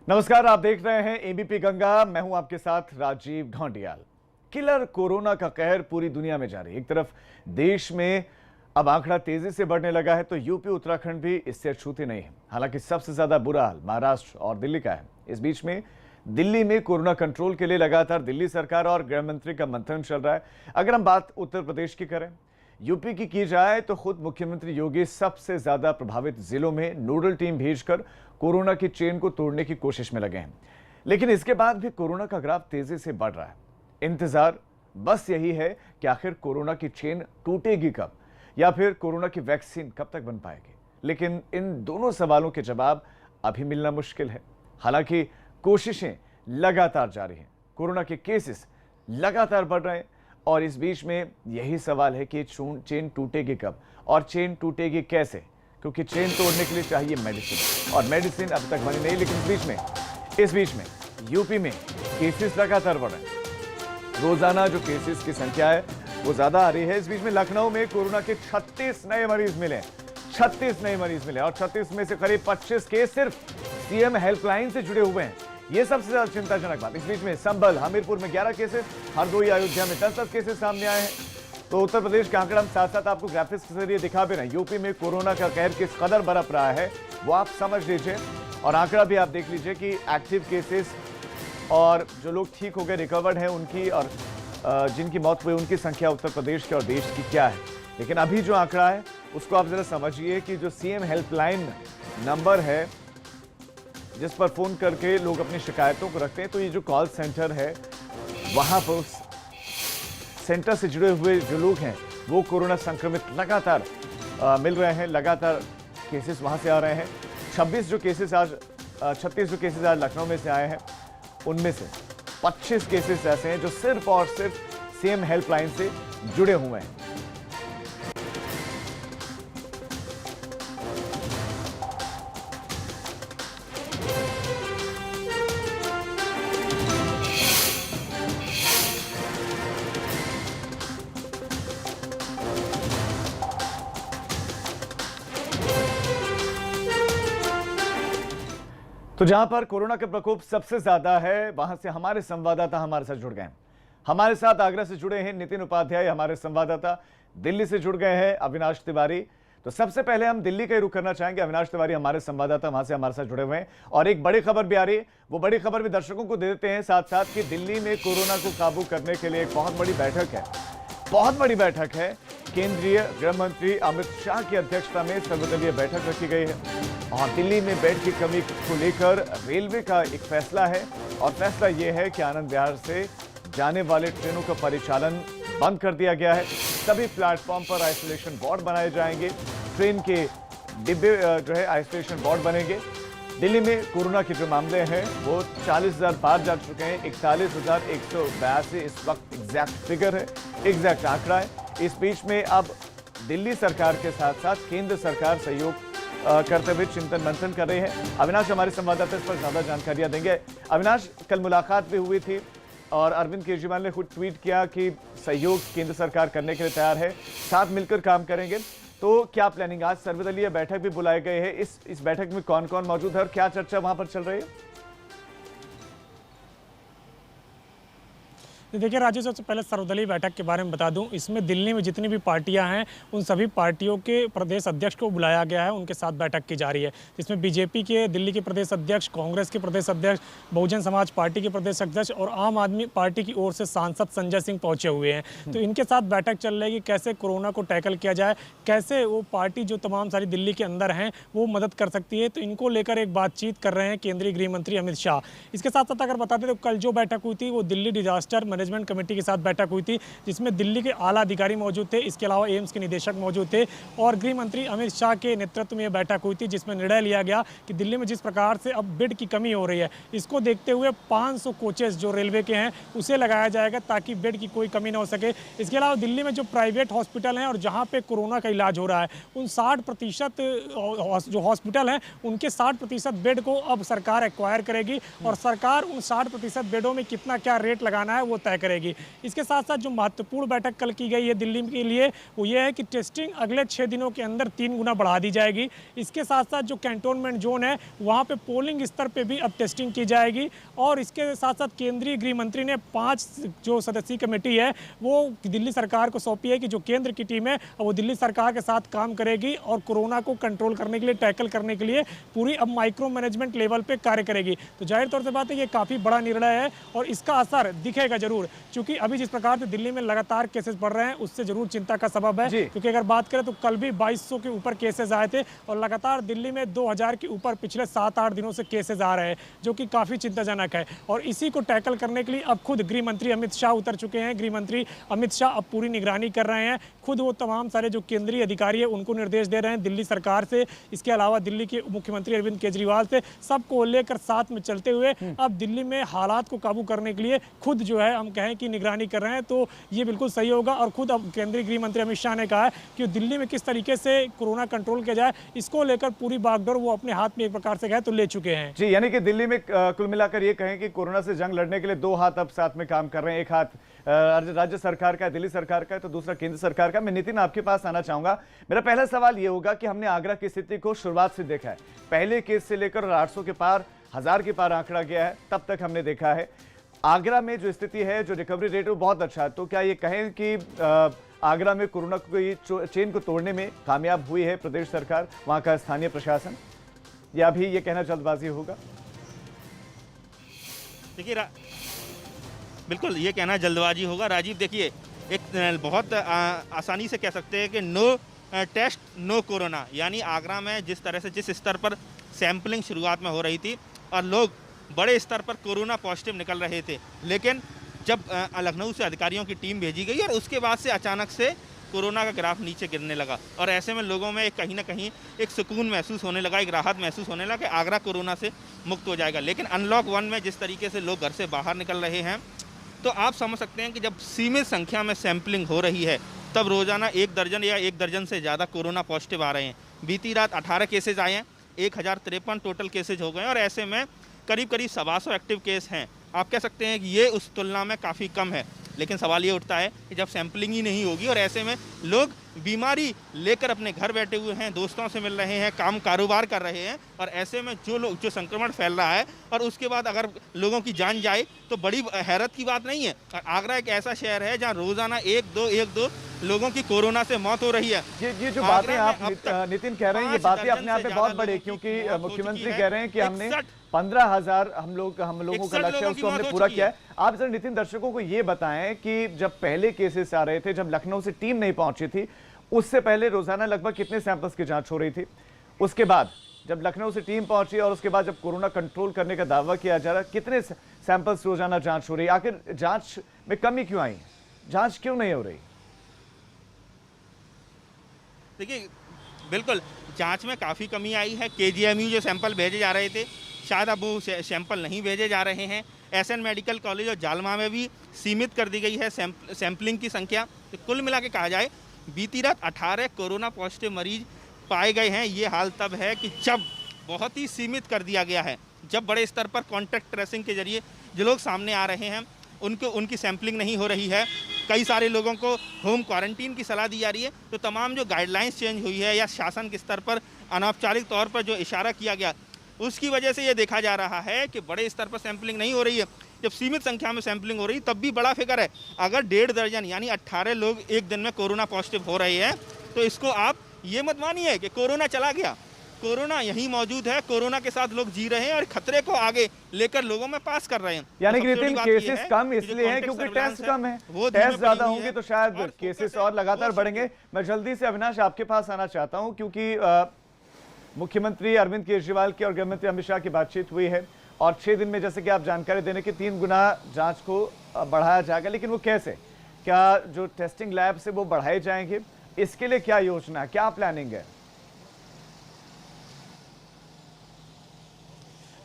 नमस्कार, आप देख रहे हैं एबीपी गंगा। मैं हूं आपके साथ राजीव घोंडियाल। किलर कोरोना का कहर पूरी दुनिया में जारी। एक तरफ देश में अब आंकड़ा तेजी से बढ़ने लगा है, तो यूपी उत्तराखंड भी इससे अछूते नहीं है। हालांकि सबसे ज्यादा बुरा हाल महाराष्ट्र और दिल्ली का है। इस बीच में दिल्ली में कोरोना कंट्रोल के लिए लगातार दिल्ली सरकार और गृह मंत्री का मंथन चल रहा है। अगर हम बात उत्तर प्रदेश की करें, यूपी की जाए तो खुद मुख्यमंत्री योगी सबसे ज्यादा प्रभावित जिलों में नोडल टीम भेजकर कोरोना की चेन को तोड़ने की कोशिश में लगे हैं। लेकिन इसके बाद भी कोरोना का ग्राफ तेजी से बढ़ रहा है। इंतजार बस यही है कि आखिर कोरोना की चेन टूटेगी कब, या फिर कोरोना की वैक्सीन कब तक बन पाएगी। लेकिन इन दोनों सवालों के जवाब अभी मिलना मुश्किल है। हालांकि कोशिशें लगातार जारी हैं, कोरोना के केसेस लगातार बढ़ रहे हैं, और इस बीच में यही सवाल है कि चेन टूटेगी कब और चेन टूटेगी कैसे, क्योंकि चेन तोड़ने के लिए चाहिए मेडिसिन, और मेडिसिन अब तक बनी नहीं। लेकिन इस बीच में यूपी में केसेस लगातार बढ़ रहे हैं। रोजाना जो केसेस की संख्या है वो ज्यादा आ रही है। इस बीच में लखनऊ में कोरोना के 36 नए मरीज मिले, 36 नए मरीज मिले, और 36 में से करीब 25 केस सिर्फ सीएम हेल्पलाइन से जुड़े हुए हैं। ये सबसे ज्यादा चिंताजनक बात। इस बीच में संभल, हमीरपुर में 11 केसेस, हरदोई, अयोध्या में 10-10 केसेस सामने आए हैं। तो उत्तर प्रदेश के आंकड़ा हम साथ साथ आपको ग्राफिक्स के जरिए दिखा भी रहे हैं। यूपी में कोरोना का कहर किस कदर बरप रहा है वो आप समझ लीजिए, और आंकड़ा भी आप देख लीजिए कि एक्टिव केसेस और जो लोग ठीक हो गए, रिकवर्ड हैं उनकी, और जिनकी मौत हुई उनकी संख्या उत्तर प्रदेश के और देश की क्या है। लेकिन अभी जो आंकड़ा है उसको आप जरा समझिए कि जो सीएम हेल्पलाइन नंबर है जिस पर फोन करके लोग अपनी शिकायतों को रखते हैं, तो ये जो कॉल सेंटर है वहां पर सेंटर से जुड़े हुए जो लोग हैं वो कोरोना संक्रमित लगातार मिल रहे हैं। लगातार केसेस वहां से आ रहे हैं। 36 जो केसेस आज लखनऊ में से आए हैं, उनमें से 25 केसेस ऐसे हैं जो सिर्फ और सिर्फ सीएम हेल्पलाइन से जुड़े हुए हैं। तो जहां पर कोरोना का प्रकोप सबसे ज्यादा है, वहां से हमारे संवाददाता हमारे साथ जुड़ गए हैं। हमारे साथ आगरा से जुड़े हैं नितिन उपाध्याय, हमारे संवाददाता। दिल्ली से जुड़ गए हैं अविनाश तिवारी। तो सबसे पहले हम दिल्ली का ही रुख करना चाहेंगे। अविनाश तिवारी हमारे संवाददाता वहां से हमारे साथ जुड़े हुए हैं, और एक बड़ी खबर भी आ रही है। वो बड़ी खबर भी दर्शकों को दे देते हैं साथ साथ कि दिल्ली में कोरोना को काबू करने के लिए एक बहुत बड़ी बैठक है। केंद्रीय गृह मंत्री अमित शाह की अध्यक्षता में सर्वदलीय बैठक रखी गई है, और दिल्ली में बेड की कमी को लेकर रेलवे का एक फैसला है, और फैसला यह है कि आनंद विहार से जाने वाले ट्रेनों का परिचालन बंद कर दिया गया है। सभी प्लेटफॉर्म पर आइसोलेशन वार्ड बनाए जाएंगे। ट्रेन के डिब्बे जो है आइसोलेशन वार्ड बनेंगे। दिल्ली में कोरोना के जो मामले हैं वो 40,000 पार जा चुके हैं। 41,182 इस वक्त एग्जैक्ट फिगर है, एग्जैक्ट आंकड़ा है। इस बीच में अब दिल्ली सरकार के साथ साथ केंद्र सरकार सहयोग करते हुए चिंतन मंथन कर रहे हैं। अविनाश हमारे संवाददाता इस पर ज्यादा जानकारियां देंगे। अविनाश, कल मुलाकात भी हुई थी और अरविंद केजरीवाल ने खुद ट्वीट किया कि सहयोग केंद्र सरकार करने के लिए तैयार है, साथ मिलकर काम करेंगे। तो क्या प्लानिंग, आज सर्वदलीय बैठक भी बुलाए गए हैं, इस बैठक में कौन कौन मौजूद है और क्या चर्चा वहां पर चल रही है? देखिए राजीव, सबसे पहले सर्वदलीय बैठक के बारे में बता दूं। इसमें दिल्ली में जितनी भी पार्टियां हैं उन सभी पार्टियों के प्रदेश अध्यक्ष को बुलाया गया है, उनके साथ बैठक की जा रही है। जिसमें बीजेपी के दिल्ली के प्रदेश अध्यक्ष, कांग्रेस के प्रदेश अध्यक्ष, बहुजन समाज पार्टी के प्रदेश अध्यक्ष और आम आदमी पार्टी की ओर से सांसद संजय सिंह पहुंचे हुए हैं। तो इनके साथ बैठक चल रही है कि कैसे कोरोना को टैकल किया जाए, कैसे वो पार्टी जो तमाम सारी दिल्ली के अंदर हैं वो मदद कर सकती है। तो इनको लेकर एक बातचीत कर रहे हैं केंद्रीय गृह मंत्री अमित शाह। इसके साथ साथ अगर बताते तो कल जो बैठक हुई थी वो दिल्ली डिजास्टर मैनेजमेंट कमेटी के साथ बैठक हुई थी, जिसमें दिल्ली के आला अधिकारी मौजूद थे, इसके अलावा एम्स के निदेशक मौजूद थे, और गृह मंत्री अमित शाह के नेतृत्व में यह बैठक हुई थी, जिसमें निर्णय लिया गया कि दिल्ली में जिस प्रकार से अब बेड की कमी हो रही है, इसको देखते हुए 500 कोचेस जो रेलवे के हैं उसे लगाया जाएगा ताकि बेड की कोई कमी ना हो सके। इसके अलावा दिल्ली में जो प्राइवेट हॉस्पिटल हैं और जहाँ पे कोरोना का इलाज हो रहा है, उन 60% जो हॉस्पिटल हैं उनके 60% बेड को अब सरकार एक्वायर करेगी, और सरकार उन 60% बेडों में कितना क्या रेट लगाना है वो तय करेगी। इसके साथ साथ जो महत्वपूर्ण बैठक कल की गई है दिल्ली के लिए वो ये है कि टेस्टिंग अगले 6 दिनों के अंदर 3 गुना बढ़ा दी जाएगी। इसके साथ साथ जो कैंटोनमेंट जोन है वहाँ पे पोलिंग स्तर पे भी अब टेस्टिंग की जाएगी। और इसके साथ साथ केंद्रीय गृह मंत्री ने 5 जो सदस्यीय कमेटी है वो दिल्ली सरकार को सौंपी है कि जो केंद्र की टीम है वो दिल्ली सरकार के साथ काम करेगी और कोरोना को कंट्रोल करने के लिए, टैकल करने के लिए पूरी अब माइक्रो मैनेजमेंट लेवल पे कार्य करेगी। तो जाहिर तौर से बात है ये काफ़ी बड़ा निर्णय है और इसका असर दिखेगा जरूर, क्योंकि अभी जिस प्रकार से दिल्ली में लगातार केसेस बढ़ रहे हैं उससे जरूर चिंता का सबब है। क्योंकि अगर बात करें तो कल भी 2200 के ऊपर केसेस आए थे और लगातार दिल्ली में 2000 के ऊपर पिछले 7-8 दिनों से केसेस आ रहे हैं, जो कि काफ़ी चिंताजनक है। और इसी को टैकल करने के लिए अब खुद गृह मंत्री अमित शाह उतर चुके हैं। गृह मंत्री अमित शाह अब पूरी निगरानी कर रहे हैं। खुद वो तमाम सारे जो केंद्रीय अधिकारी है उनको निर्देश दे रहे हैं दिल्ली सरकार से, इसके अलावा दिल्ली के मुख्यमंत्री अरविंद केजरीवाल से, सबको लेकर साथ में चलते हुए अब दिल्ली में हालात को काबू करने के लिए खुद जो है हम कहें कि निगरानी कर रहे हैं। तो ये बिल्कुल सही होगा। और खुद अब केंद्रीय गृह मंत्री अमित शाह ने कहा है कि दिल्ली में किस तरीके से कोरोना कंट्रोल किया जाए इसको लेकर पूरी बागडोर वो अपने हाथ में एक प्रकार से कहे तो ले चुके हैं। जी, यानी कि दिल्ली में कुल मिलाकर ये कहें कि कोरोना से जंग लड़ने के लिए 2 हाथ अब साथ में काम कर रहे हैं। एक हाथ राज्य सरकार का है, दिल्ली सरकार का है, तो दूसरा केंद्र सरकार का। मैं नितिन आपके पास आना चाहूंगा। मेरा पहला सवाल ये होगा कि हमने आगरा की स्थिति को शुरुआत से देखा है, पहले केस से लेकर 800 के पार, 1000 के पार आंकड़ा गया है, तब तक हमने देखा है आगरा में जो स्थिति है, जो रिकवरी रेट है वो बहुत अच्छा है। तो क्या ये कहें कि आगरा में कोरोना की चेन को तोड़ने में कामयाब हुई है प्रदेश सरकार, वहां का स्थानीय प्रशासन, या अभी ये कहना जल्दबाजी होगा? देखिए बिल्कुल ये कहना जल्दबाजी होगा राजीव। देखिए एक बहुत आसानी से कह सकते हैं कि नो टेस्ट नो कोरोना, यानी आगरा में जिस तरह से जिस स्तर पर सैंपलिंग शुरुआत में हो रही थी और लोग बड़े स्तर पर कोरोना पॉजिटिव निकल रहे थे, लेकिन जब लखनऊ से अधिकारियों की टीम भेजी गई और उसके बाद से अचानक से कोरोना का ग्राफ नीचे गिरने लगा और ऐसे में लोगों में कहीं ना कहीं एक सुकून महसूस होने लगा, एक राहत महसूस होने लगा कि आगरा कोरोना से मुक्त हो जाएगा। लेकिन अनलॉक 1 में जिस तरीके से लोग घर से बाहर निकल रहे हैं तो आप समझ सकते हैं कि जब सीमित संख्या में सैंपलिंग हो रही है तब रोज़ाना 1 दर्जन या 1 दर्जन से ज़्यादा कोरोना पॉजिटिव आ रहे हैं। बीती रात 18 केसेज आए हैं, 1053 टोटल केसेज हो गए और ऐसे में करीब 125 एक्टिव केस हैं। आप कह सकते हैं कि ये उस तुलना में काफ़ी कम है, लेकिन सवाल ये उठता है कि जब सैंपलिंग ही नहीं होगी और ऐसे में लोग बीमारी लेकर अपने घर बैठे हुए हैं, दोस्तों से मिल रहे हैं, काम कारोबार कर रहे हैं और ऐसे में जो संक्रमण फैल रहा है और उसके बाद अगर लोगों की जान जाए तो बड़ी हैरत की बात नहीं है। आगरा एक ऐसा शहर है जहां रोजाना 1-2 लोगों की कोरोना से मौत हो रही है। ये जो बातें आप नितिन कह रहे हैं, ये बातें अपने आप में बहुत बड़ी, क्योंकि मुख्यमंत्री कह रहे हैं कि हमने 15,000 हम लोगों का लक्ष्य है उसको हमने पूरा किया है। आप जरा नितिन दर्शकों को ये बताएं कि जब पहले केसेस आ रहे थे, जब लखनऊ से टीम नहीं पहुंची थी, उससे पहले रोजाना लगभग कितने सैंपल्स की जांच हो रही थी? उसके बाद जब लखनऊ से टीम पहुंची और उसके बाद जब कोरोना कंट्रोल करने का दावा किया जा रहा है, कितने सैंपल्स रोजाना जांच हो रही है? आखिर जांच में कमी क्यों आई? जांच क्यों नहीं हो रही? देखिए बिल्कुल जांच में काफ़ी कमी आई है। KGMU जो सैंपल भेजे जा रहे थे शायद अब वो सैंपल नहीं भेजे जा रहे हैं। SN मेडिकल कॉलेज और जालमा में भी सीमित कर दी गई है सैंपलिंग की संख्या। तो कुल मिला के कहा जाए बीती रात 18 कोरोना पॉजिटिव मरीज पाए गए हैं। ये हाल तब है कि जब बहुत ही सीमित कर दिया गया है, जब बड़े स्तर पर कॉन्टैक्ट ट्रेसिंग के जरिए जो लोग सामने आ रहे हैं उनकी सैंपलिंग नहीं हो रही है। कई सारे लोगों को होम क्वारंटीन की सलाह दी जा रही है। तो तमाम जो गाइडलाइंस चेंज हुई है या शासन के स्तर पर अनौपचारिक तौर पर जो इशारा किया गया उसकी वजह से ये देखा जा रहा है कि बड़े स्तर पर सैंपलिंग नहीं हो रही है। जब सीमित संख्या में सैंपलिंग हो रही तब भी बड़ा फिगर है। अगर 1.5 दर्जन यानी 18 लोग एक दिन में कोरोना पॉजिटिव हो रहे हैं तो इसको आप ये मत मानिए कि कोरोना चला गया। कोरोना यहीं मौजूद है, कोरोना के साथ लोग जी रहे हैं और खतरे को आगे लेकर लोगों में पास कर रहे हैं। यानी कि नितिन केसेस कम इसलिए हैं क्योंकि टेस्ट कम है, टेस्ट ज्यादा होंगे तो शायद केसेस और लगातार बढ़ेंगे। मैं जल्दी से अविनाश आपके पास आना चाहता हूं क्योंकि मुख्यमंत्री अरविंद केजरीवाल की और गृहमंत्री अमित शाह की बातचीत हुई है और 6 दिन में जैसे कि आप जानकारी देने के 3 गुना जांच को बढ़ाया जाएगा। लेकिन वो कैसे? क्या जो टेस्टिंग लैब से वो बढ़ाए जाएंगे? इसके लिए क्या योजना है, क्या प्लानिंग है?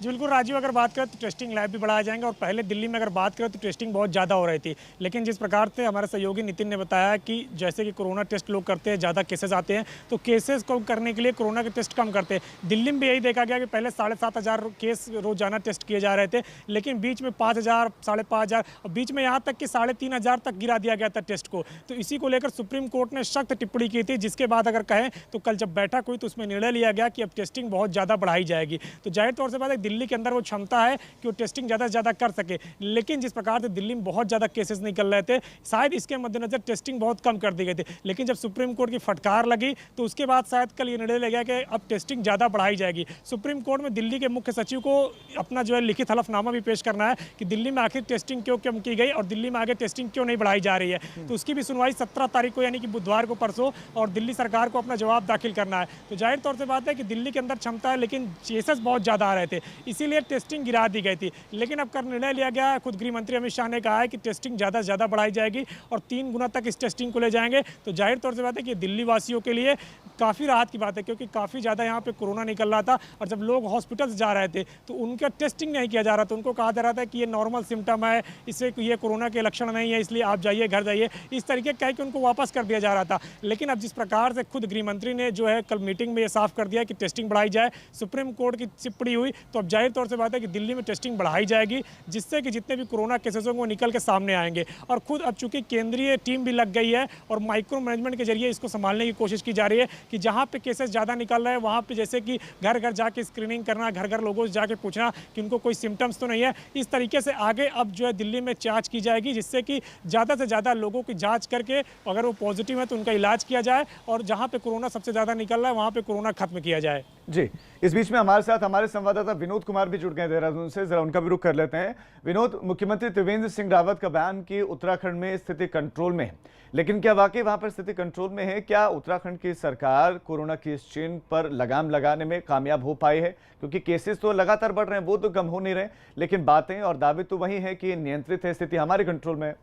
जी बिल्कुल राजीव, अगर बात करें तो टेस्टिंग लैब भी बढ़ाए जाएंगे और पहले दिल्ली में अगर बात करें तो टेस्टिंग बहुत ज़्यादा हो रही थी, लेकिन जिस प्रकार से हमारे सहयोगी नितिन ने बताया कि जैसे कि कोरोना टेस्ट लोग करते हैं, ज़्यादा केसेस आते हैं तो केसेस को करने के लिए कोरोना के टेस्ट कम करते हैं। दिल्ली में भी यही देखा गया कि पहले 7,500 केस रोजाना टेस्ट किए जा रहे थे, लेकिन बीच में 5,000, 5,500 और बीच में यहाँ तक कि 3,500 तक गिरा दिया गया था टेस्ट को। तो इसी को लेकर सुप्रीम कोर्ट ने सख्त टिप्पणी की थी, जिसके बाद अगर कहें तो कल जब बैठक हुई तो उसमें निर्णय लिया गया कि अब टेस्टिंग बहुत ज़्यादा बढ़ाई जाएगी। तो जाहिर तौर से बात है दिल्ली के अंदर वो क्षमता है कि वो टेस्टिंग ज़्यादा से ज़्यादा कर सके, लेकिन जिस प्रकार से दिल्ली में बहुत ज़्यादा केसेस निकल रहे थे, शायद इसके मद्देनजर टेस्टिंग बहुत कम कर दी गई थी। लेकिन जब सुप्रीम कोर्ट की फटकार लगी तो उसके बाद शायद कल ये निर्णय लिया गया कि अब टेस्टिंग ज़्यादा बढ़ाई जाएगी। सुप्रीम कोर्ट में दिल्ली के मुख्य सचिव को अपना जो है लिखित हलफनामा भी पेश करना है कि दिल्ली में आखिर टेस्टिंग क्यों कम की गई और दिल्ली में आगे टेस्टिंग क्यों नहीं बढ़ाई जा रही है। तो उसकी भी सुनवाई 17 तारीख को यानी कि बुधवार को परसों, और दिल्ली सरकार को अपना जवाब दाखिल करना है। तो जाहिर तौर से बात है कि दिल्ली के अंदर क्षमता है, लेकिन केसेस बहुत ज़्यादा आ रहे थे, इसीलिए टेस्टिंग गिरा दी गई थी। लेकिन अब कर निर्णय लिया गया है, खुद गृह मंत्री अमित शाह ने कहा है कि टेस्टिंग ज़्यादा से ज़्यादा बढ़ाई जाएगी और 3 गुना तक इस टेस्टिंग को ले जाएंगे। तो जाहिर तौर से बात है कि दिल्ली वासियों के लिए काफ़ी राहत की बात है, क्योंकि काफ़ी ज़्यादा यहाँ पे कोरोना निकल रहा था और जब लोग हॉस्पिटल्स जा रहे थे तो उनका टेस्टिंग नहीं किया जा रहा था। उनको कहा जा रहा था कि ये नॉर्मल सिम्टम है, इससे ये कोरोना के लक्षण नहीं है, इसलिए आप जाइए, घर जाइए, इस तरीके कह के उनको वापस कर दिया जा रहा था। लेकिन अब जिस प्रकार से खुद गृह मंत्री ने जो है कल मीटिंग में ये साफ कर दिया कि टेस्टिंग बढ़ाई जाए, सुप्रीम कोर्ट की टिप्पणी हुई, तो अब जाहिर तौर से बात है कि दिल्ली में टेस्टिंग बढ़ाई जाएगी, जिससे कि जितने भी कोरोना केसेस होंगे वो निकल के सामने आएंगे। और खुद अब चूंकि केंद्रीय टीम भी लग गई है और माइक्रो मैनेजमेंट के जरिए इसको संभालने की कोशिश की जा रही है कि जहाँ पे केसेस ज़्यादा निकल रहे हैं वहाँ पे जैसे कि घर घर जाके स्क्रीनिंग करना, घर घर लोगों से जाके पूछना कि उनको कोई सिम्टम्स तो नहीं है। इस तरीके से आगे अब जो है दिल्ली में जांच की जाएगी, जिससे कि ज़्यादा से ज़्यादा लोगों की जांच करके अगर वो पॉजिटिव है तो उनका इलाज किया जाए और जहाँ पे कोरोना सबसे ज़्यादा निकल रहा है वहाँ पे कोरोना खत्म किया जाए। जी, इस बीच में हमारे साथ हमारे संवाददाता विनोद कुमार भी जुड़ गए देहरादून से, जरा उनका भी रुख कर लेते हैं। विनोद, मुख्यमंत्री त्रिवेंद्र सिंह रावत का बयान कि उत्तराखंड में स्थिति कंट्रोल में है, लेकिन क्या वाकई वहां पर स्थिति कंट्रोल में है? क्या उत्तराखंड की सरकार कोरोना की इस चेन पर लगाम लगाने में कामयाब हो पाई है? क्योंकि केसेस तो लगातार बढ़ रहे हैं, वो तो कम हो नहीं रहे, लेकिन बातें और दावे तो वही है कि नियंत्रित है, स्थिति हमारे कंट्रोल में है।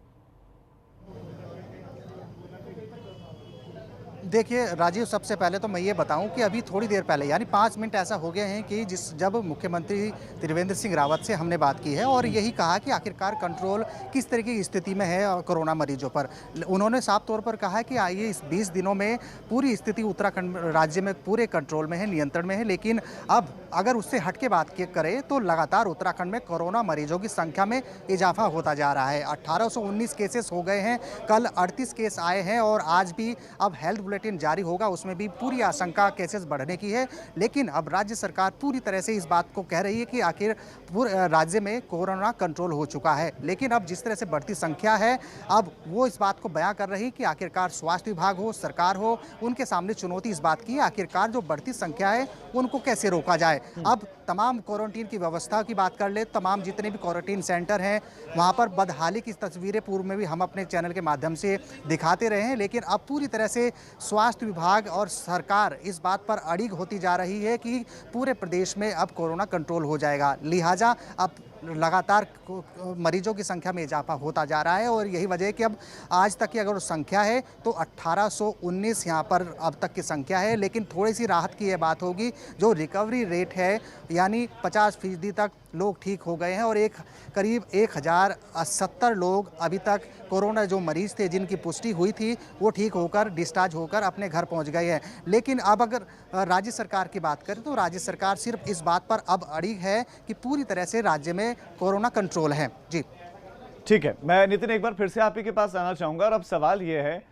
देखिए राजीव, सबसे पहले तो मैं ये बताऊं कि अभी थोड़ी देर पहले यानी 5 मिनट ऐसा हो गए हैं कि जब मुख्यमंत्री त्रिवेंद्र सिंह रावत से हमने बात की है और यही कहा कि आखिरकार कंट्रोल किस तरह की स्थिति में है कोरोना मरीजों पर। उन्होंने साफ तौर पर कहा कि आइए इस 20 दिनों में पूरी स्थिति उत्तराखंड राज्य में पूरे कंट्रोल में है, नियंत्रण में है। लेकिन अब अगर उससे हट के बात करें तो लगातार उत्तराखंड में कोरोना मरीजों की संख्या में इजाफा होता जा रहा है। 1819 केसेस हो गए हैं, कल 38 केस आए हैं और आज भी अब हेल्थ बुलेटिन जारी होगा, उसमें भी पूरी आशंका केसेस बढ़ने की है। लेकिन अब राज्य सरकार पूरी तरह से इस बात को कह रही है कि आखिर पूरे राज्य में कोरोना कंट्रोल हो चुका है। लेकिन अब जिस तरह से बढ़ती संख्या है, अब वो इस बात को बयां कर रही है कि आखिरकार स्वास्थ्य विभाग हो, सरकार हो, उनके सामने चुनौती इस बात की है आखिरकार जो बढ़ती संख्या है उनको कैसे रोका जाए। अब तमाम क्वारंटीन की व्यवस्था की बात कर ले, तमाम जितने भी क्वारंटीन सेंटर हैं वहाँ पर बदहाली की तस्वीरें पूर्व में भी हम अपने चैनल के माध्यम से दिखाते रहे हैं। लेकिन अब पूरी तरह से स्वास्थ्य विभाग और सरकार इस बात पर अड़िग होती जा रही है कि पूरे प्रदेश में अब कोरोना कंट्रोल हो जाएगा। लिहाजा अब लगातार मरीजों की संख्या में इजाफा होता जा रहा है और यही वजह है कि अब आज तक की अगर संख्या है तो 1819 यहाँ पर अब तक की संख्या है। लेकिन थोड़ी सी राहत की यह बात होगी, जो रिकवरी रेट है यानी 50% तक लोग ठीक हो गए हैं और करीब 1070 लोग अभी तक कोरोना जो मरीज थे जिनकी पुष्टि हुई थी वो ठीक होकर डिस्चार्ज होकर अपने घर पहुंच गए हैं। लेकिन अब अगर राज्य सरकार की बात करें तो राज्य सरकार सिर्फ इस बात पर अब अड़ी है कि पूरी तरह से राज्य में कोरोना कंट्रोल है। जी ठीक है, मैं नितिन एक बार फिर से आप ही के पास आना चाहूंगा और अब सवाल ये है,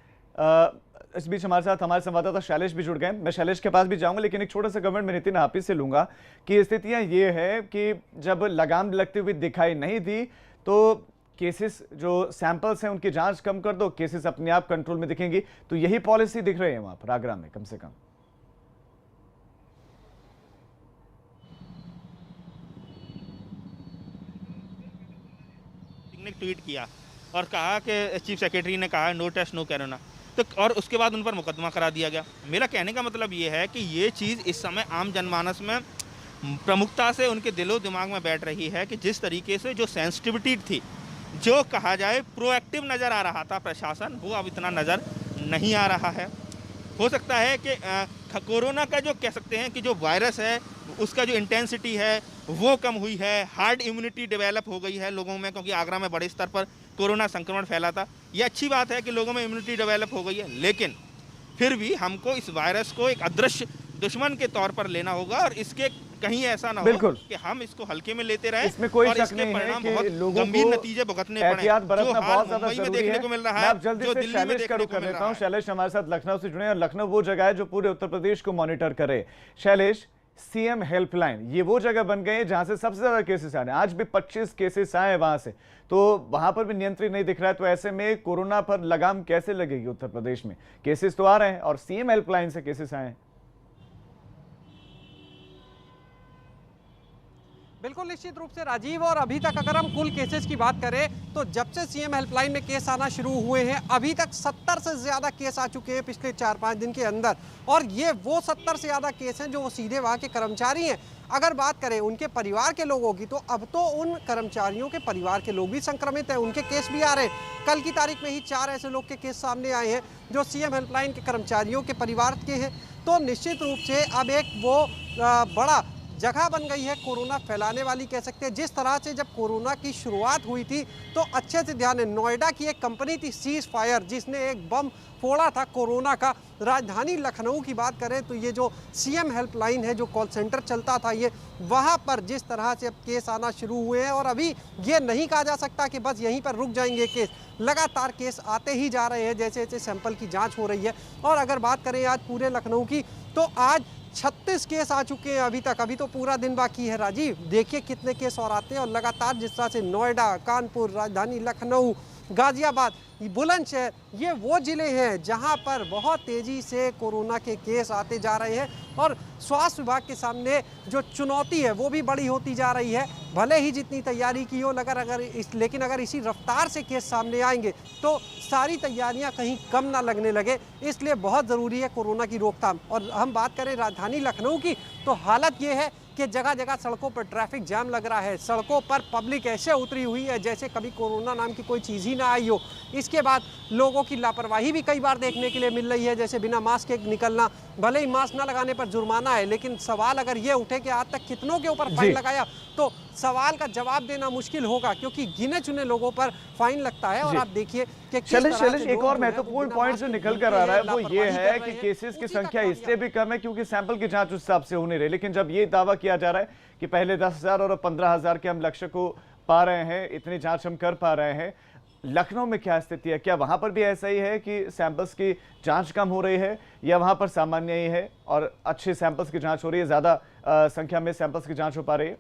इस बीच हमारे साथ हमारे संवाददाता शैलेश भी जुड़ गए, मैं शैलेश के पास भी जाऊंगा, लेकिन एक छोटा सा कमेंट मैं नितिन आप ही से लूंगा कि स्थितियां ये है कि जब लगाम लगती हुई दिखाई नहीं दी तो केसेस जो सैंपल्स हैं उनकी जांच कम कर दो, केसेस अपने आप कंट्रोल में दिखेंगी, तो यही पॉलिसी दिख रही है वहां पर आगरा में कम से कम। ने ट्वीट किया और कहा कि चीफ सेक्रेटरी ने कहा नो टेस्ट नो कोरोना, तो और उसके बाद उन पर मुकदमा करा दिया गया। मेरा कहने का मतलब ये है कि ये चीज़ इस समय आम जनमानस में प्रमुखता से उनके दिलो दिमाग में बैठ रही है कि जिस तरीके से जो सेंसिटिविटी थी, जो कहा जाए प्रोएक्टिव नज़र आ रहा था प्रशासन, वो अब इतना नज़र नहीं आ रहा है। हो सकता है कि कोरोना का जो कह सकते हैं कि जो वायरस है उसका जो इंटेंसिटी है वो कम हुई है, हार्ड इम्यूनिटी डेवलप हो गई है लोगों में, क्योंकि आगरा में बड़े स्तर पर कोरोना संक्रमण फैला था। ये अच्छी बात है कि लोगों में इम्यूनिटी डेवलप हो गई है, लेकिन फिर भी हमको इस वायरस को एक अदृश्य दुश्मन के तौर पर लेना होगा और इसके कहीं ऐसा ना हो कि हम इसको हल्के में लेते रहें। इसमें कोई और शक इसके नहीं है परिणाम कि बहुत लोगों गंभीर को नतीजे भुगतने एहतियात पड़े, बरतना जो हाल बहुत ज्यादा मुंबई में जरूरी देखने है। को मिल रहा मैं है, अब जल्दी जो से दिल्ली में शैलेश का देखने रुख को कर मिल लेता रहा हूँ। है। शैलेश हमारे साथ लखनऊ से जुड़े हैं और लखनऊ वो जगह है जो पूरे उत्तर प्रदेश को मॉनिटर करे। शैलेश, सीएम हेल्पलाइन ये वो जगह बन गई है जहां से सबसे ज्यादा केसेस आ रहे हैं। आज भी 25 केसेस आए हैं वहां से, तो वहां पर भी नियंत्रण नहीं दिख रहा है। तो ऐसे में कोरोना पर लगाम कैसे लगेगी उत्तर प्रदेश में? केसेस तो आ रहे हैं और सीएम हेल्पलाइन से केसेस आए हैं। बिल्कुल निश्चित रूप से राजीव, और अभी तक अगर हम कुल केसेस की बात करें तो जब से सीएम हेल्पलाइन में केस आना शुरू हुए हैं अभी तक 70 से ज़्यादा केस आ चुके हैं पिछले 4-5 दिन के अंदर। और ये वो 70 से ज़्यादा केस हैं जो वो सीधे वहाँ के कर्मचारी हैं। अगर बात करें उनके परिवार के लोगों की तो अब तो उन कर्मचारियों के परिवार के लोग भी संक्रमित हैं, उनके केस भी आ रहे हैं। कल की तारीख में ही 4 ऐसे लोग के केस सामने आए हैं जो सीएम हेल्पलाइन के कर्मचारियों के परिवार के हैं। तो निश्चित रूप से अब एक वो बड़ा जगह बन गई है कोरोना फैलाने वाली, कह सकते हैं। जिस तरह से जब कोरोना की शुरुआत हुई थी तो अच्छे से ध्यान है, नोएडा की एक कंपनी थी सीज फायर जिसने एक बम फोड़ा था कोरोना का। राजधानी लखनऊ की बात करें तो ये जो सीएम हेल्पलाइन है, जो कॉल सेंटर चलता था, ये वहाँ पर जिस तरह से अब केस आना शुरू हुए हैं और अभी ये नहीं कहा जा सकता कि बस यहीं पर रुक जाएंगे केस। लगातार केस आते ही जा रहे हैं जैसे जैसे सैंपल की जाँच हो रही है। और अगर बात करें आज पूरे लखनऊ की तो आज 36 केस आ चुके हैं अभी तक। अभी तो पूरा दिन बाकी है राजीव, देखिए कितने केस और आते हैं। और लगातार जिस तरह से नोएडा, कानपुर, राजधानी लखनऊ, गाजियाबाद, बुलंदशहर, ये वो ज़िले हैं जहां पर बहुत तेज़ी से कोरोना के केस आते जा रहे हैं। और स्वास्थ्य विभाग के सामने जो चुनौती है वो भी बड़ी होती जा रही है। भले ही जितनी तैयारी की हो लेकिन अगर इसी रफ्तार से केस सामने आएंगे तो सारी तैयारियां कहीं कम ना लगने लगे। इसलिए बहुत ज़रूरी है कोरोना की रोकथाम। और हम बात करें राजधानी लखनऊ की तो हालत ये है कि जगह जगह सड़कों पर ट्रैफिक जाम लग रहा है। सड़कों पर पब्लिक ऐसे उतरी हुई है जैसे कभी कोरोना नाम की कोई चीज़ ही ना आई हो। इसके बाद लोगों की लापरवाही भी कई बार देखने के लिए मिल रही है, जैसे बिना मास्क के निकलना। भले ही मास्क ना लगाने पर जुर्माना है, लेकिन सवाल अगर ये उठे कि आज तक कितनों के ऊपर फाइन लगाया, तो सवाल का जवाब देना मुश्किल होगा क्योंकि गिने चुने लोगों पर फाइन लगता है। और आप देखिए कि शैलेश, एक और महत्वपूर्ण पॉइंट जो निकल कर आ रहा है वो ये है कि केसेस की संख्या इसलिए भी कम है क्योंकि सैंपल की जांच उस हिसाब से हो नहीं रही। लेकिन जब ये दावा किया जा रहा है कि पहले 10,000 और 15,000 के हम लक्ष्य को पा रहे हैं, इतनी जांच हम कर पा रहे हैं, लखनऊ में क्या स्थिति है? क्या वहां पर भी ऐसा ही है कि सैंपल्स की जांच कम हो रही है या वहां पर सामान्य ही है और अच्छे सैंपल्स की जांच हो रही है, ज्यादा संख्या में सैंपल्स की जांच हो पा रही है?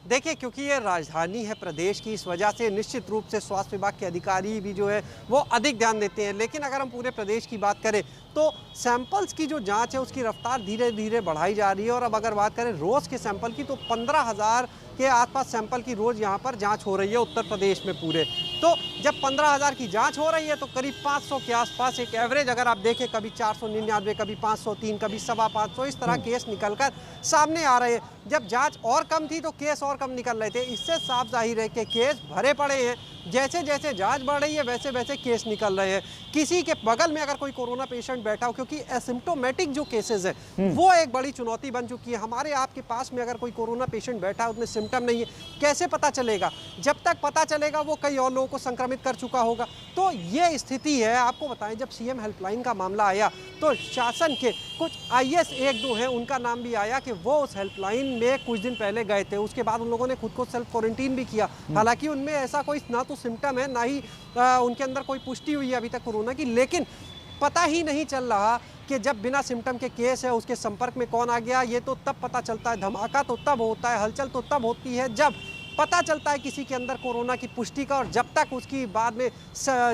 देखिए, क्योंकि ये राजधानी है प्रदेश की, इस वजह से निश्चित रूप से स्वास्थ्य विभाग के अधिकारी भी जो है वो अधिक ध्यान देते हैं। लेकिन अगर हम पूरे प्रदेश की बात करें तो सैंपल्स की जो जांच है उसकी रफ्तार धीरे धीरे बढ़ाई जा रही है। और अब अगर बात करें रोज़ के सैंपल की तो 15,000 के आसपास सैंपल की रोज़ यहाँ पर जांच हो रही है उत्तर प्रदेश में पूरे। तो जब 15,000 की जांच हो रही है तो करीब 500 के आसपास एक एवरेज अगर आप देखें, कभी 499, कभी 503, कभी 525, इस तरह केस निकलकर सामने आ रहे हैं। जब जांच और कम थी तो केस और कम निकल रहे थे। इससे साफ जाहिर है कि केस भरे पड़े हैं। जैसे जैसे जांच बढ़ रही है वैसे वैसे केस निकल रहे हैं। किसी के बगल में अगर कोई कोरोना पेशेंट बैठा हो, क्योंकि एसिम्प्टोमेटिक जो केसेस है वो एक बड़ी चुनौती बन चुकी है। हमारे आपके पास में अगर कोई कोरोना पेशेंट बैठा है, उसमें सिम्टम नहीं है, कैसे पता चलेगा? जब तक पता चलेगा वो कई और लोगों को संक्रमित कर चुका होगा। तो ये स्थिति है। आपको बताएं, जब सीएम हेल्पलाइन का मामला आया तो शासन के कुछ IAS 1-2 हैं, उनका नाम भी आया कि वो उस हेल्पलाइन में कुछ दिन पहले गए थे। उसके बाद उन लोगों ने खुद को सेल्फ क्वारंटीन भी किया। हालांकि उनमें ऐसा कोई ना तो सिम्टम है, ना ही उनके अंदर कोई पुष्टि हुई है अभी तक कोरोना की। लेकिन पता ही नहीं चल रहा कि जब बिना सिम्टम के केस है उसके संपर्क में कौन आ गया। ये तो तब पता चलता है, धमाका तो तब होता है, हलचल तो तब होती है जब पता चलता है किसी के अंदर कोरोना की पुष्टि का। और जब तक उसकी बाद में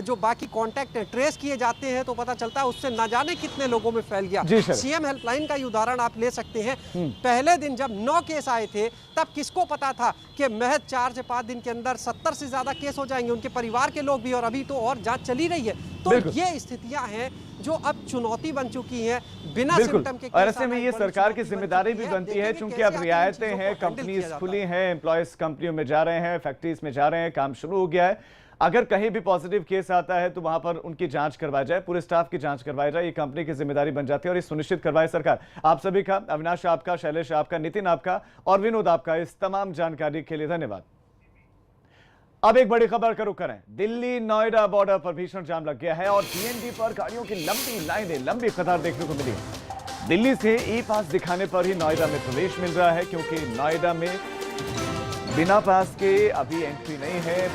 जो बाकी कांटेक्ट ट्रेस किए जाते हैं तो पता चलता है उससे ना जाने कितने लोगों में फैल गया। सीएम हेल्पलाइन का उदाहरण आप ले सकते हैं। पहले दिन जब 9 केस आए थे तब किसको पता था कि महज 4 से 5 दिन के अंदर 70 से ज्यादा केस हो जाएंगे, उनके परिवार के लोग भी। और अभी तो और जांच चली रही है। तो ये स्थितियां हैं जो अब चुनौती बन चुकी हैं बिना सिम्टम के। और ऐसे में ये सरकार की जिम्मेदारी भी बनती है, चूंकि अब रियायतें हैं, कंपनीज खुली हैं, एम्प्लॉयज कंपनियों में जा रहे हैं, फैक्ट्रीज में जा रहे हैं, काम शुरू हो गया है। अगर कहीं भी पॉजिटिव केस आता है तो वहां पर उनकी जांच करवाई जाए, पूरे स्टाफ की जांच करवाई जाए। ये कंपनी की जिम्मेदारी बन जाती है और ये सुनिश्चित करवाए सरकार। आप सभी का, अविनाश आपका, शैलेश आपका, नितिन आपका और विनोद आपका, इस तमाम जानकारी के लिए धन्यवाद। अब एक बड़ी खबर का रुख करें। दिल्ली नोएडा बॉर्डर पर भीषण जाम लग गया है और डीएनडी पर गाड़ियों की लंबी लाइनें, लंबी कतार देखने को मिली है। दिल्ली से ई पास दिखाने पर ही नोएडा में प्रवेश मिल रहा है, क्योंकि नोएडा में बिना पास के अभी एंट्री नहीं है।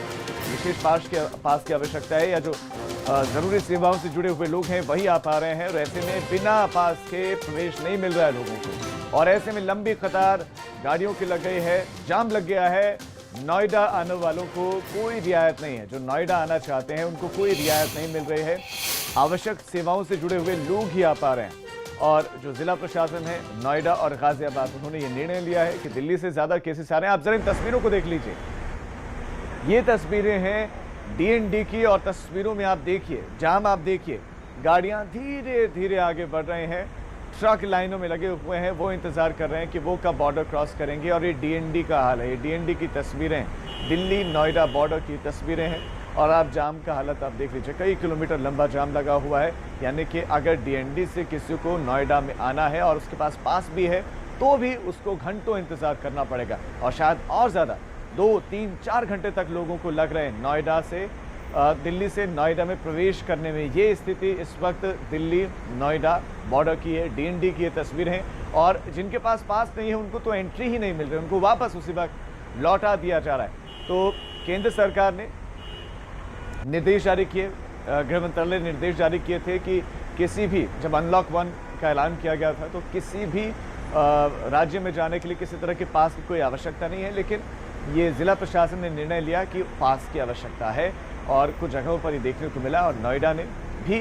विशेष पास की आवश्यकता है, या जो जरूरी सेवाओं से जुड़े हुए लोग हैं वही आ पा रहे हैं, और ऐसे में बिना पास के प्रवेश नहीं मिल रहा है लोगों को। और ऐसे में लंबी कतार गाड़ियों की लग गई है, जाम लग गया है। नोएडा आने वालों को कोई रियायत नहीं है। जो नोएडा आना चाहते हैं उनको कोई रियायत नहीं मिल रही है। आवश्यक सेवाओं से जुड़े हुए लोग ही आ पा रहे हैं। और जो जिला प्रशासन है नोएडा और गाजियाबाद, उन्होंने ये निर्णय लिया है कि दिल्ली से ज्यादा केसेस आ रहे हैं। आप जरा इन तस्वीरों को देख लीजिए। ये तस्वीरें हैं डीएनडी की, और तस्वीरों में आप देखिए जाम, आप देखिए गाड़ियां धीरे धीरे आगे बढ़ रहे हैं। ट्रक लाइनों में लगे हुए हैं, वो इंतजार कर रहे हैं कि वो कब बॉर्डर क्रॉस करेंगे। और ये डीएनडी का हाल है, ये डीएनडी की तस्वीरें, दिल्ली नोएडा बॉर्डर की तस्वीरें हैं। और आप जाम का हालत आप देख लीजिए, कई किलोमीटर लंबा जाम लगा हुआ है। यानी कि अगर डीएनडी से किसी को नोएडा में आना है और उसके पास पास भी है तो भी उसको घंटों इंतजार करना पड़ेगा, और शायद और ज़्यादा 2, 3, 4 घंटे तक लोगों को लग रहे हैं नोएडा से, दिल्ली से नोएडा में प्रवेश करने में। ये स्थिति इस वक्त दिल्ली नोएडा बॉर्डर की है, डीएनडी की ये तस्वीर है। और जिनके पास पास नहीं है उनको तो एंट्री ही नहीं मिल रही, उनको वापस उसी वक्त लौटा दिया जा रहा है। तो केंद्र सरकार ने निर्देश जारी किए, गृह मंत्रालय ने निर्देश जारी किए थे कि किसी भी, जब अनलॉक 1 का ऐलान किया गया था तो किसी भी राज्य में जाने के लिए किसी तरह के पास की कोई आवश्यकता नहीं है। लेकिन ये जिला प्रशासन ने निर्णय लिया कि पास की आवश्यकता है, और कुछ जगहों पर ये देखने को मिला। और नोएडा ने भी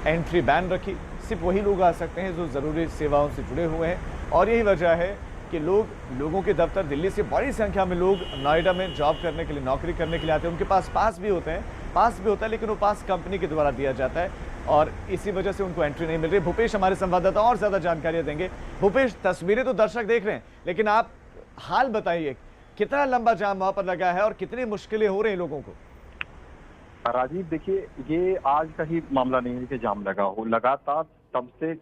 एंट्री बैन रखी, सिर्फ वही लोग आ सकते हैं जो ज़रूरी सेवाओं से जुड़े हुए हैं। और यही वजह है कि लोगों के दफ्तर, दिल्ली से बड़ी संख्या में लोग नोएडा में जॉब करने के लिए, नौकरी करने के लिए आते हैं। उनके पास पास भी होता है, लेकिन वो पास कंपनी के द्वारा दिया जाता है, और इसी वजह से उनको एंट्री नहीं मिल रही। भूपेश हमारे संवाददाता और ज़्यादा जानकारियाँ देंगे। भूपेश, तस्वीरें तो दर्शक देख रहे हैं, लेकिन आप हाल बताइए, कितना लंबा जाम वहाँ पर लगा है और कितनी मुश्किलें हो रही हैं लोगों को? राजीव, देखिए, ये आज का ही मामला नहीं है कि जाम लगा हो। लगातार तब से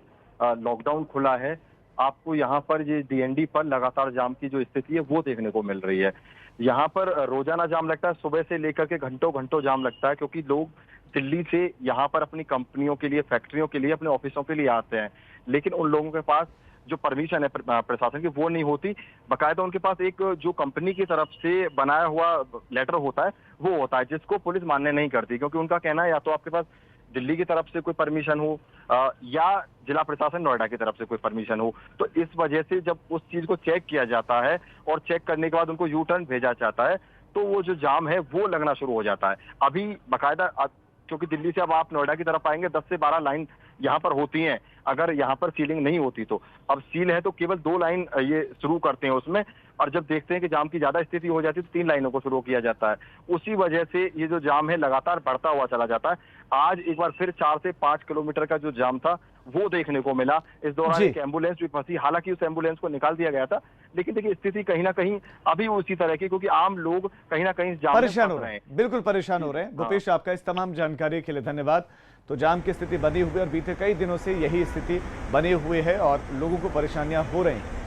लॉकडाउन खुला है, आपको यहाँ पर ये डीएनडी पर लगातार जाम की जो स्थिति है वो देखने को मिल रही है। यहाँ पर रोजाना जाम लगता है, सुबह से लेकर के घंटों घंटों जाम लगता है, क्योंकि लोग दिल्ली से यहाँ पर अपनी कंपनियों के लिए, फैक्ट्रियों के लिए, अपने ऑफिसों के लिए आते हैं। लेकिन उन लोगों के पास जो परमिशन है प्रशासन की वो नहीं होती। बाकायदा उनके पास एक जो कंपनी की तरफ से बनाया हुआ लेटर होता है वो होता है, जिसको पुलिस मान्य नहीं करती, क्योंकि उनका कहना है या तो आपके पास दिल्ली की तरफ से कोई परमिशन हो या जिला प्रशासन नोएडा की तरफ से कोई परमिशन हो। तो इस वजह से जब उस चीज को चेक किया जाता है और चेक करने के बाद उनको यू टर्न भेजा जाता है, तो वो जो जाम है वो लगना शुरू हो जाता है। अभी बाकायदा, क्योंकि दिल्ली से अब आप नोएडा की तरफ आएंगे 10 से 12 लाइन यहाँ पर होती हैं, अगर यहाँ पर सीलिंग नहीं होती तो। अब सील है तो केवल 2 लाइन ये शुरू करते हैं उसमें, और जब देखते हैं कि जाम की ज्यादा स्थिति हो जाती है तो 3 लाइनों को शुरू किया जाता है। उसी वजह से ये जो जाम है लगातार बढ़ता हुआ चला जाता है। आज एक बार फिर 4 से 5 किलोमीटर का जो जाम था वो देखने को मिला। इस दौरान एक एम्बुलेंस भी फंसी, हालांकि उस एम्बुलेंस को निकाल दिया गया था, लेकिन देखिए स्थिति कहीं ना कहीं अभी उसी तरह की, क्योंकि आम लोग कहीं ना कहीं जाम परेशान हो रहे हैं, बिल्कुल परेशान हो रहे हैं। भूपेश, आपका इस तमाम जानकारी के लिए धन्यवाद। तो जाम की स्थिति बनी हुई है और बीते कई दिनों से यही स्थिति बनी हुई है और लोगों को परेशानियां हो रही हैं।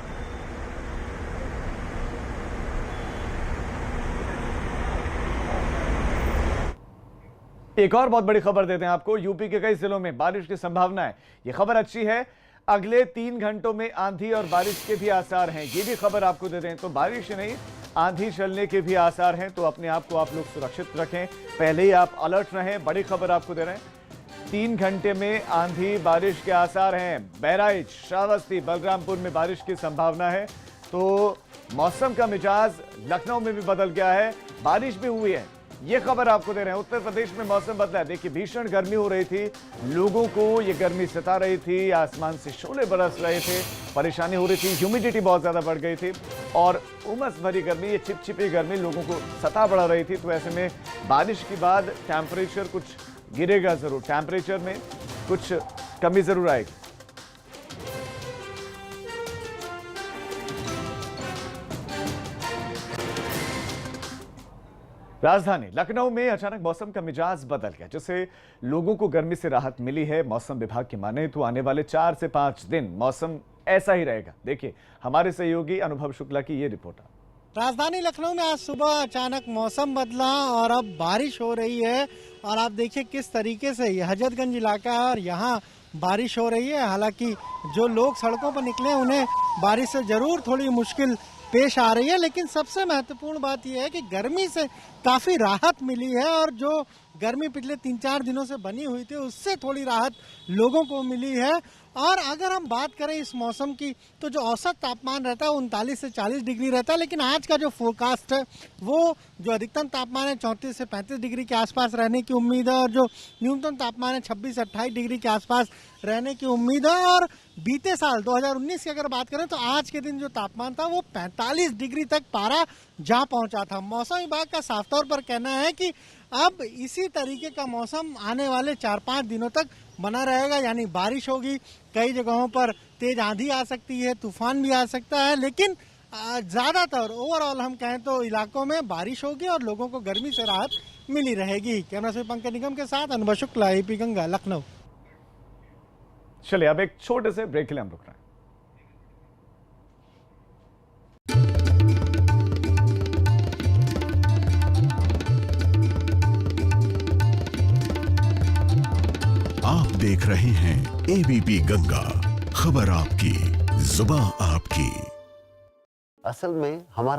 एक और बहुत बड़ी खबर देते हैं आपको। यूपी के कई जिलों में बारिश की संभावना है। यह खबर अच्छी है, अगले 3 घंटों में आंधी और बारिश के भी आसार हैं। ये भी खबर आपको दे दें, तो बारिश नहीं, आंधी चलने के भी आसार हैं। तो अपने आप को आप लोग सुरक्षित रखें, पहले ही आप अलर्ट रहें। बड़ी खबर आपको दे रहे हैं, 3 घंटे में आंधी बारिश के आसार हैं। बहराइच, श्रावस्ती, बलरामपुर में बारिश की संभावना है। तो मौसम का मिजाज लखनऊ में भी बदल गया है, बारिश भी हुई है। ये खबर आपको दे रहे हैं। उत्तर प्रदेश में मौसम बदला है। देखिए, भीषण गर्मी हो रही थी, लोगों को ये गर्मी सता रही थी, आसमान से शोले बरस रहे थे, परेशानी हो रही थी, ह्यूमिडिटी बहुत ज्यादा बढ़ गई थी और उमस भरी गर्मी, ये चिपचिपी गर्मी लोगों को सता बढ़ा रही थी। तो ऐसे में बारिश के बाद टेम्परेचर कुछ गिरेगा जरूर, टेम्परेचर में कुछ कमी जरूर आएगी। राजधानी लखनऊ में अचानक मौसम का मिजाज बदल गया, जिससे लोगों को गर्मी से राहत मिली है। मौसम विभाग की माने तो आने वाले 4 से 5 दिन मौसम ऐसा ही रहेगा। देखिए हमारे सहयोगी अनुभव शुक्ला की ये रिपोर्ट। राजधानी लखनऊ में आज सुबह अचानक मौसम बदला और अब बारिश हो रही है। और आप देखिए किस तरीके से ये हजरतगंज इलाका है और यहाँ बारिश हो रही है। हालांकि जो लोग सड़कों पर निकले उन्हें बारिश से जरूर थोड़ी मुश्किल पेश आ रही है, लेकिन सबसे महत्वपूर्ण बात यह है कि गर्मी से काफ़ी राहत मिली है और जो गर्मी पिछले 3-4 दिनों से बनी हुई थी उससे थोड़ी राहत लोगों को मिली है। और अगर हम बात करें इस मौसम की तो जो औसत तापमान रहता है 39 से 40 डिग्री रहता है, लेकिन आज का जो फोरकास्ट है वो जो अधिकतम तापमान है 34 से 35 डिग्री के आसपास रहने की उम्मीद है और जो न्यूनतम तापमान है 26 से 28 डिग्री के आसपास रहने की उम्मीद है। और बीते साल 2019 की अगर बात करें तो आज के दिन जो तापमान था वो 45 डिग्री तक पारा जा पहुंचा था। मौसम विभाग का साफ तौर पर कहना है कि अब इसी तरीके का मौसम आने वाले 4-5 दिनों तक बना रहेगा, यानी बारिश होगी, कई जगहों पर तेज आंधी आ सकती है, तूफान भी आ सकता है, लेकिन ज़्यादातर ओवरऑल हम कहें तो इलाकों में बारिश होगी और लोगों को गर्मी से राहत मिली रहेगी। कैमरा से पंकज निगम के साथ अनुभव शुक्ला, एबीपी गंगा, लखनऊ। चलिए अब एक छोटे से ब्रेक के लिए हम रुक रहे हैं। आप देख रहे हैं एबीपी गंगा, खबर आपकी, जुबान आपकी। असल में हमारा